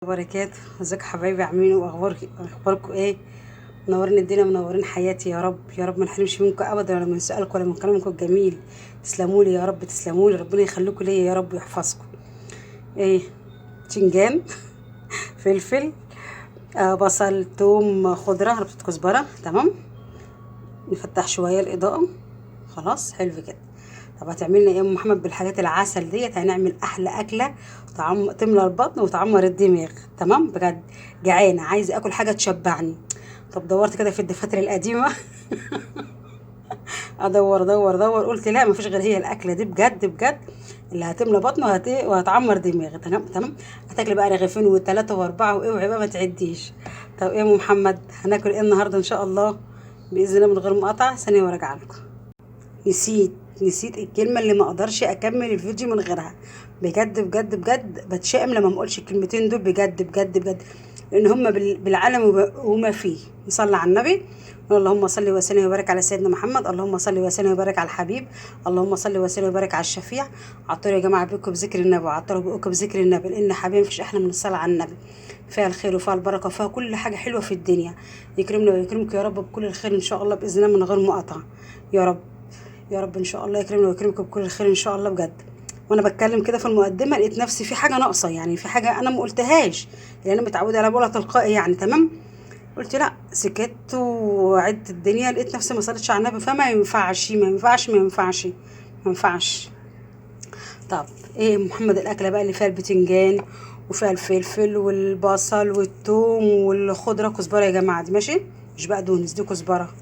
وبركاته. ازيك حبايبي؟ عاملين ايه واخباركم ايه؟ منورين الدنيا، منورين حياتي. يا رب يا رب ما نحرمش منكم ابدا، ولا من سؤالكم ولا من كلامكم الجميل. تسلموا لي يا رب، تسلموا لي، ربنا يخليكم ليا يا رب ويحفظكم. ايه؟ تنجان فلفل، بصل، توم، خضره، ربطه كزبره. تمام. نفتح شويه الاضاءه. خلاص حلو كده. طب هتعملنا ايه يا ام محمد بالحاجات العسل ديت؟ هنعمل احلى اكله تملى البطن وتعمر الدماغ. تمام بجد. جعانه عايزه اكل حاجه تشبعني. طب دورت كده في الدفاتر القديمه. ادور دور دور، قلت لا مفيش غير هي الاكله دي بجد بجد اللي هتملى بطن وهتعمر دماغ. تمام تمام. هتاكلي بقى رغيفين وثلاثه واربعه، واوعي بقى ما تعديش. طب ايه يا ام محمد، هناكل ايه النهارده ان شاء الله؟ باذن الله من غير مقاطعه، ثانيه وراجعه لكم. نسيت الكلمة اللي ما اقدرش اكمل الفيديو من غيرها. بجد بجد بجد بتشائم لما ما اقولش الكلمتين دول، بجد بجد بجد. لان هم بالعالم وما فيه. نصلي على النبي. اللهم صل وسلم وبارك على سيدنا محمد. اللهم صل وسلم وبارك على الحبيب. اللهم صل وسلم وبارك على الشفيع. عطروا يا جماعه بكم بذكر النبي، وعطروا بقكم بذكر النبي، لان حبيبي مفيش احلى من الصلاه على النبي. فيها الخير وفيها البركه وفيها كل حاجه حلوه في الدنيا. يكرمنا ويكرمك يا رب بكل الخير ان شاء الله باذن الله من غير مقاطعه. يا رب يا رب ان شاء الله يكرمنا ويكرمكم بكل الخير ان شاء الله بجد. وانا بتكلم كده في المقدمه لقيت نفسي في حاجه ناقصه، يعني في حاجه انا ما قلتهاش، لان انا متعوده على بقولها تلقائي يعني. تمام. قلت لا، سكت وعدت الدنيا، لقيت نفسي ما صليتش على النبي. فما ينفعش ما ينفعش ما ينفعش ما ينفعش. طب ايه محمد الاكله بقى اللي فيها البتنجان وفيها الفلفل والبصل والثوم والخضره كزبره يا جماعه؟ دي ماشي، مش بقدونس، دي كزبره.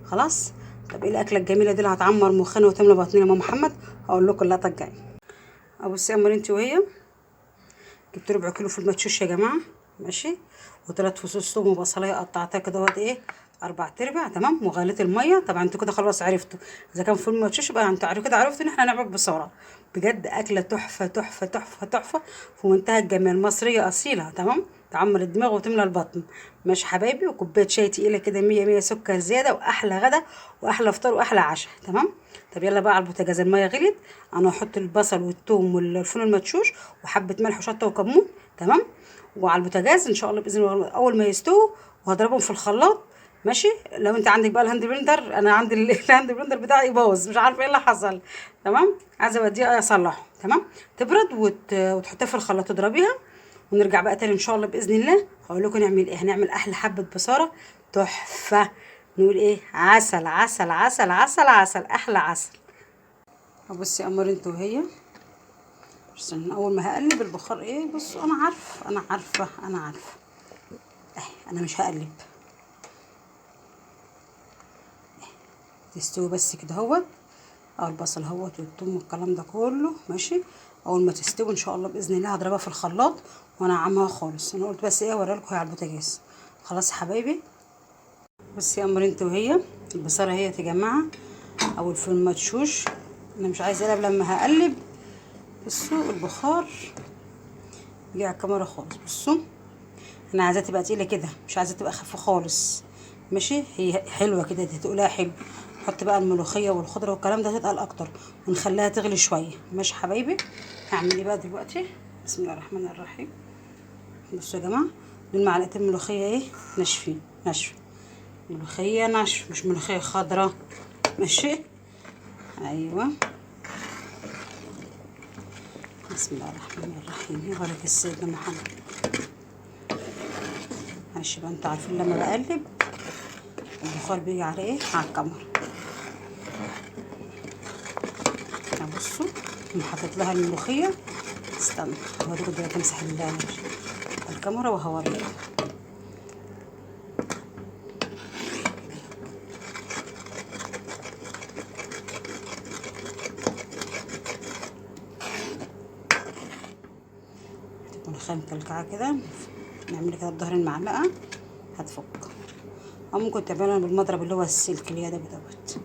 خلاص. طب ايه الاكله الجميله دي اللي هتعمر مخنا وتملى بطننا يا ماما محمد؟ هقول لكم اللقطه الجايه. ابص يا امال انت وهي. جبت ربع كيلو فول مدشوش يا جماعه. ماشي. وثلاث فصوص ثوم وبصلايه قطعتها كده اهوت ايه، اربع ارباع. تمام. وغليت الميه. طبعا انتوا كده خلاص عرفتوا اذا كان فول مدشوش يبقى انتوا كده عرفتوا ان احنا هنعمل بسرعه. بجد اكله تحفه تحفه تحفه تحفه، في منتهى الجمال، مصريه اصيله. تمام. تعمر الدماغ وتملى البطن. ماشي حبايبي. وكوبايه شاي تقيله كده، 100 100 سكر زياده، واحلى غدا واحلى فطار واحلى عشاء. تمام. طب يلا بقى على البوتاجاز، الميه غليت. انا هحط البصل والثوم والفول المدشوش وحبه ملح وشطه وكمون. تمام. وعلى البوتاجاز ان شاء الله باذن الله اول ما يستووا، وهضربهم في الخلاط. ماشي. لو انت عندك بقى الهاند بلندر، انا عندي الهاند بلندر بتاعي باظ، مش عارفه ايه اللي حصل. تمام. عايزه اوديه اصلحه. تمام. تبرد وتحطيها في الخلاط تضربيها. ونرجع بقى تاني ان شاء الله باذن الله. هقول لكم نعمل ايه. هنعمل احلى حبه بصاره تحفه. نقول ايه؟ عسل عسل عسل عسل عسل، احلى عسل. بصي يا قمر انت وهي. بس أنا اول ما هقلب البخار ايه، بصوا انا عارفه انا عارفه انا عارفه. انا مش هقلب. تستوي بس كده اهوت. البصل اهوت والثوم والكلام ده كله. ماشي. اول ما تستوي ان شاء الله باذن الله هضربها في الخلاط وانعمها خالص. انا قلت بس ايه اوريها لكم على البوتاجاز. خلاص يا حبايبي. بصي يا قمر انت وهي. البصاره اهي يا جماعه، او الفول مدشوش. انا مش عايزه اقلب لما هقلب. بصوا البخار يجي على الكاميرا خالص. بصوا انا عايزاها تبقى تقيله كده، مش عايزاها تبقى خفيفه خالص. ماشي. هي حلوه كده، دي تقولها حلو. نحط بقى الملوخيه والخضره والكلام ده تتقل اكتر، ونخليها تغلي شويه. ماشي حبايبي. هعمل ايه بقى دلوقتي؟ بسم الله الرحمن الرحيم. بصوا يا جماعه، دول معلقتين ملوخيه ايه، ناشفين ناشفه. ملوخيه ناشفه، مش ملوخيه خضراء. ماشي. ايوه. بسم الله الرحمن الرحيم. يا بارك السيدنا محمد. ماشي بقى، انتوا عارفين لما بقلب البخار بيجي على ايه، على الكاميرا. بصوا انا حطيت لها الملوخيه. استنى هوريكم دلوقتي، امسح الكاميرا وهوريكم. تكون مكلكعه كده. نعمل كده بظهر المعلقه هتفك. او ممكن تعملوها بالمضرب اللي هو السلك اللي ده دوت.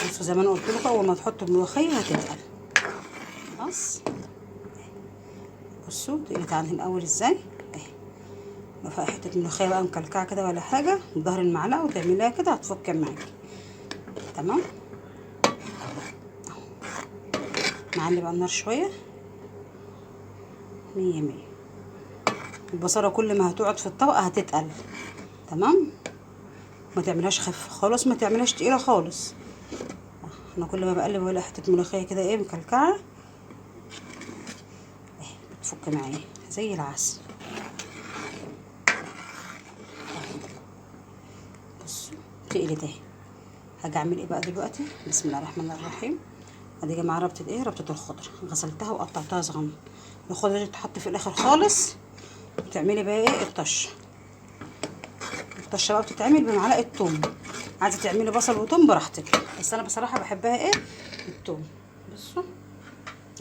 بصوا زي ما انا قلت لكم، اول ما تحطوا الملوخيه هتتقل. خلاص. بصوا تقلت عنها الاول ازاي اهي. لو فيها حته ملوخيه بقى مكلكعه كده ولا حاجه، بظهر المعلقه وتعمليها كده هتفك معاكي. تمام. نعلي بقى النار شويه. مية مية. البصله كل ما هتقعد في الطبق هتتقل. تمام. ما تعملهاش خفيفه خالص، ما تعملهاش تقيله خالص. انا كل ما بقلب ولا حته ملوخيه كده ايه مكلكعه اهي بتفك معايا زي العسل. بصوا تقلت اهي. هاجي اعمل ايه بقى دلوقتي؟ بسم الله الرحمن الرحيم. ادي يا جماعه ربطه ايه؟ ربطه الخضره، غسلتها وقطعتها صغنن. الخضره دي تتحط في الاخر خالص. وتعملي بقى ايه؟ الطشه. الطشه بقى بتتعمل بمعلقه توم. عايزه تعملي بصل وتوم براحتك، بس انا بصراحه بحبها ايه؟ بالتوم. بصوا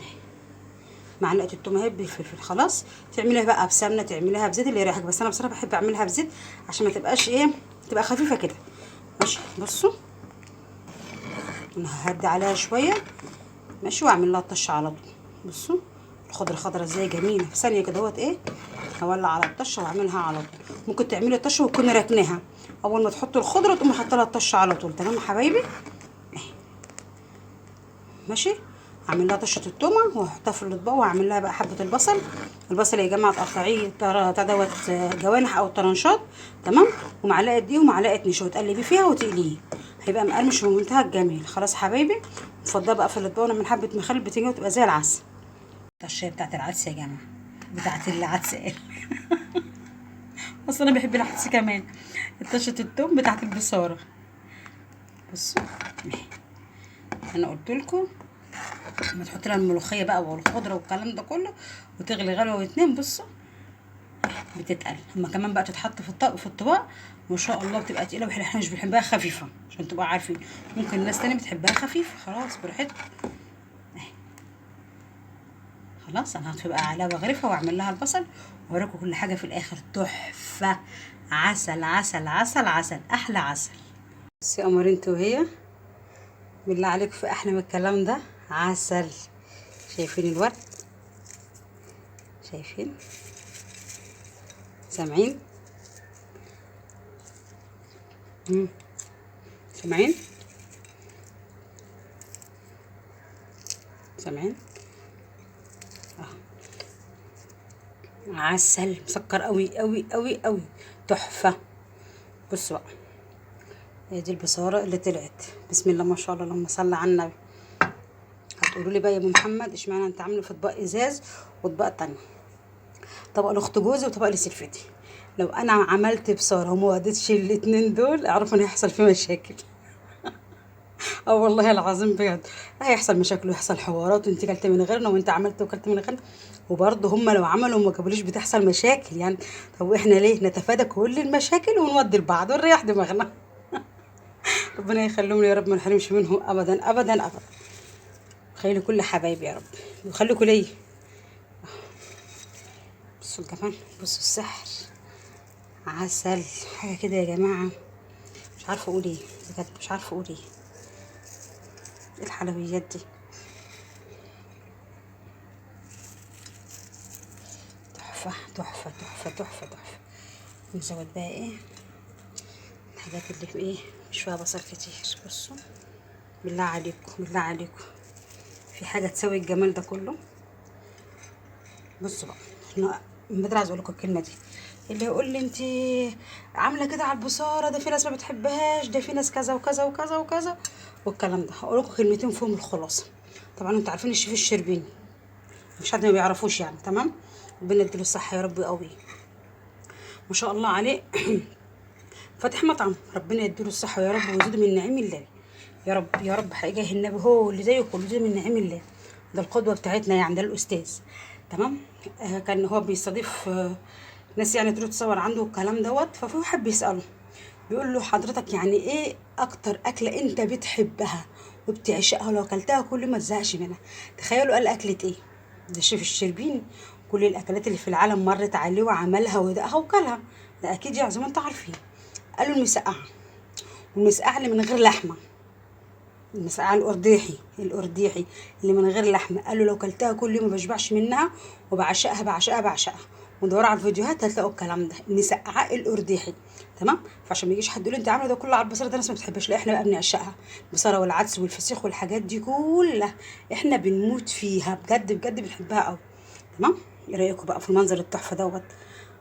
اهي معلقه التوم اهي بالفلفل. خلاص تعمليها بقى بسمنه، تعمليها بزيت اللي يريحك، بس انا بصراحه بحب اعملها بزيت عشان ما تبقاش ايه، تبقى خفيفه كده. ماشي. بصوا انا ههدي عليها شويه ماشي، واعمل لها الطشه على طول. بصوا الخضره خضره ازاي جميله، في ثانيه كده اهوت ايه هولع على الطشه واعملها على طول. ممكن تعملي الطشه وتكوني راكناها، اول ما تحطي الخضره تقومي حاطه لها الطشه على طول. تمام يا حبايبي اهي. ماشي. هعمل لها طشه التومه واحطها في الاطباق، واعمل لها بقى حبه البصل. البصل يا جماعه تقطعيه بتاع دوت جوانح او طرنشات. تمام. ومعلقه دي ومعلقه نشا وتقلبي فيها وتقليه، هيبقى مقرمش ومنتهى الجمال. خلاص حبايبي نفضها بقى في الاطباق ونعمل حبه مخلل بتنجان وتبقى زي العسل. الطشه بتاعت العدس يا جماعه، بتاعت العدس ايه اصل انا بحب العدس كمان. طشه التوم بتاعت البصاره. بصوا انا قلت لكم لما تحط لها الملوخيه بقى والخضره والكلام ده كله وتغلي غلوه واتنين. بصوا بتتقل. اما كمان بقى تتحط في الطبق ما شاء الله بتبقى تقيله، احنا مش بنحبها خفيفه عشان تبقوا عارفين. ممكن الناس تانية بتحبها خفيفه، خلاص براحتكم. خلاص انا هطفي بقى عليها واغرفها واعمل لها البصل واوريكم كل حاجه في الاخر. تحفه. عسل عسل عسل عسل، احلى عسل. بصي يا قمر انت وهي، بالله عليكم في احلى من الكلام ده. عسل. شايفين الورد؟ شايفين؟ سامعين؟ سامعين؟ سامعين؟ عسل مسكر قوي قوي قوي قوي، تحفه. بصوا بقى هي دي البصاره اللي طلعت. بسم الله ما شاء الله، اللهم صل على النبي. هتقولوا لي بقى يا ام محمد اشمعنى انت عامله في اطباق ازاز واطباق تانية؟ طبق لاخت جوزي وطبق لسلفتي. لو انا عملت بصاره وما وديتش الاتنين دول اعرفوا ان هيحصل فيه مشاكل. اه والله العظيم بجد هيحصل مشاكل ويحصل حوارات، وانت كلت من غيرنا وانت عملت وكلت من غيرنا، وبرضه هم لو عملوا وما جابوليش بتحصل مشاكل يعني. طب احنا ليه نتفادى كل المشاكل ونودي لبعض ونريح دماغنا؟ ربنا يخليهم لي يا رب، ما نحرمش منهم ابدا ابدا ابدا. خلي كل حبايبي يا رب وخليكوا ليا. بصوا الجمال، بصوا السحر. عسل حاجه كده يا جماعه، مش عارفه اقول ايه بجد، مش عارفه اقول ايه. ايه الحلويات دي؟ تحفه تحفه تحفه تحفه تحفه. نزود بقى ايه الحاجات اللي في ايه مش فيها بصل كتير. بصوا بالله عليكم بالله عليكم، في حاجه تسوي الجمال ده كله؟ بصوا بقى احنا من بدري عايز اقول لكم الكلمه دي. اللي يقول لي انت عامله كده على البصاره، ده في ناس ما بتحبهاش، ده في ناس كذا وكذا وكذا وكذا والكلام ده، هقول لكم كلمتين فيهم الخلاصه. طبعا انتوا عارفين الشيف الشربيني، مش حد ما بيعرفوش يعني. تمام. ربنا يديله الصحه يا رب ويقويه، ما شاء الله عليه. فاتح مطعم، ربنا يديله الصحه يا رب ويزيده من نعيم الله يا رب يا رب. حقيقه النبي هو اللي زيه كله يزيده من نعيم الله، ده القدوه بتاعتنا يعني، ده الاستاذ. تمام. كان هو بيستضيف ناس يعني تروح تصور عنده والكلام دوت. ففي واحد بيساله بيقول له حضرتك يعني ايه اكتر اكله انت بتحبها وبتعشقها لو اكلتها كل ما تزهقش منها؟ تخيلوا قال اكله ايه؟ ده الشيف الشربيني، كل الاكلات اللي في العالم مرت عليه وعملها ودقها وكلها، ده اكيد يعني زي ما انتوا عارفين. قالوا المسقعه، والمسقعه اللي من غير لحمه، المسقعه القرديحي اللي من غير لحمه. قالوا لو كلتها كل يوم ما بشبعش منها وبعشقها بعشقها بعشقها. ودوروا على الفيديوهات هتلاقوا الكلام ده، نسقعاه القرداحي. تمام. فعشان ما يجيش حد يقول انت عامله ده كله على البصاره، ده ناس ما بتحبش. لا احنا بقى بنعشقها، البصاره والعدس والفسيخ والحاجات دي كلها احنا بنموت فيها بجد بجد، بنحبها قوي. تمام. ايه رايكم بقى في المنظر التحفه دوت؟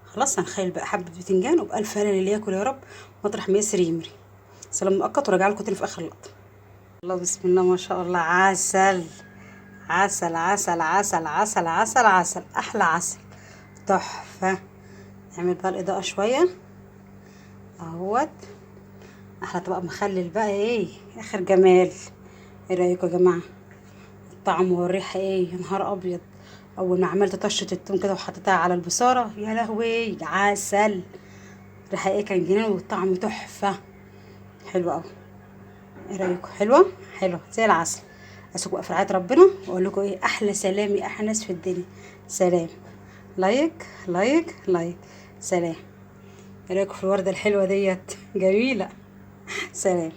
خلاص هنخيل بقى حبه بتنجان وبألف هنا اللي ياكل يا رب، مطرح ما يسري يمري. سلام مؤقت وراجع لكم تاني في اخر اللقطه. الله بسم الله ما شاء الله، عسل عسل عسل عسل عسل عسل عسل، احلى عسل، تحفه. نعمل بقى الاضاءه شويه اهوت. احلى طبق مخلل بقى، ايه اخر جمال. ايه رايكم يا جماعه؟ الطعم والريحه ايه، يا نهار ابيض. اول ما عملت طشه التوم كده وحطيتها على البصاره، يا لهوي عسل. الريحه ايه كان جنان، والطعم تحفه، حلو قوي. ايه رايكم؟ حلوه حلوه زي العسل. اسيبكم بقى في رعايه ربنا، واقول لكم ايه، احلى سلامي احلى ناس في الدنيا. سلام. لايك لايك لايك. سلام. ايه رايكم في الورده الحلوه ديت؟ جميله. سلام.